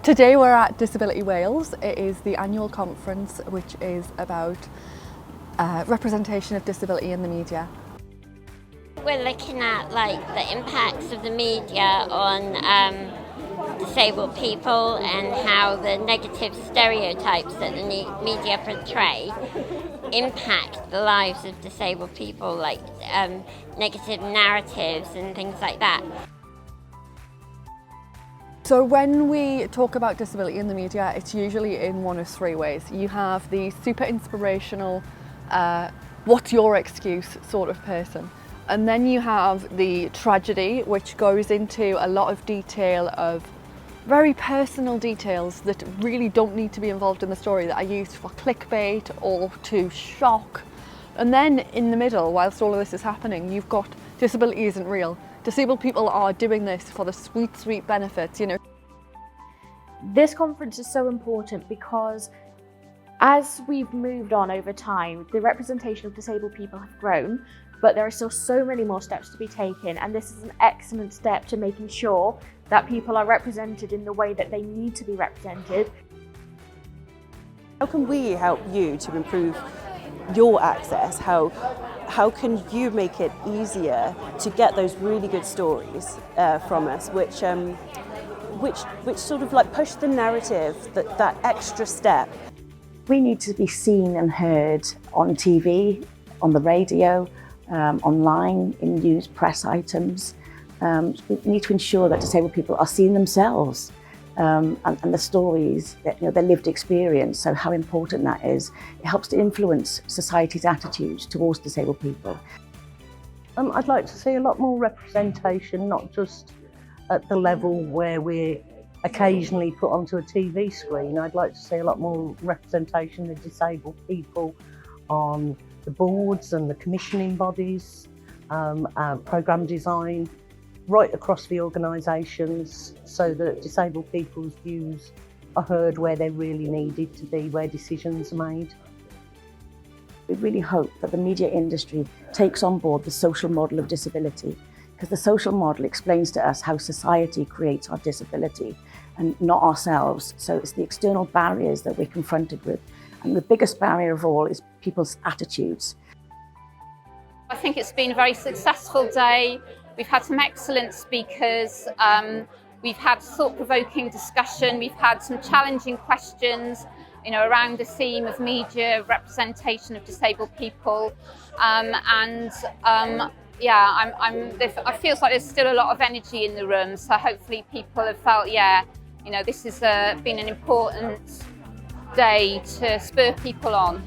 Today we're at Disability Wales. It is the annual conference which is about representation of disability in the media. We're looking at the impacts of the media on disabled people and how the negative stereotypes that the media portray impact the lives of disabled people, negative narratives and things like that. So when we talk about disability in the media, it's usually in one of three ways. You have the super inspirational, what's your excuse sort of person. And then you have the tragedy, which goes into a lot of detail of very personal details that really don't need to be involved in the story, that are used for clickbait or to shock. And then in the middle, whilst all of this is happening, you've got disability isn't real. Disabled people are doing this for the sweet, sweet benefits, you know. This conference is so important because as we've moved on over time, the representation of disabled people have grown, but there are still so many more steps to be taken, and this is an excellent step to making sure that people are represented in the way that they need to be represented. How can we help you to improve your access? How can you make it easier to get those really good stories from us, which sort of push the narrative that extra step? We need to be seen and heard on TV, on the radio, online, in news, press items. We need to ensure that disabled people are seeing themselves and the stories, their lived experience, so how important that is. It helps to influence society's attitudes towards disabled people. I'd like to see a lot more representation, not just at the level where we're occasionally put onto a TV screen. I'd like to see a lot more representation of disabled people on the boards and the commissioning bodies, programme design, right across the organisations, so that disabled people's views are heard where they're really needed to be, where decisions are made. We really hope that the media industry takes on board the social model of disability, because the social model explains to us how society creates our disability and not ourselves. So it's the external barriers that we're confronted with. And the biggest barrier of all is people's attitudes. I think it's been a very successful day. We've had some excellent speakers. We've had thought-provoking discussion. We've had some challenging questions, around the theme of media representation of disabled people. I feel like there's still a lot of energy in the room. So hopefully people have felt, this has been an important day to spur people on.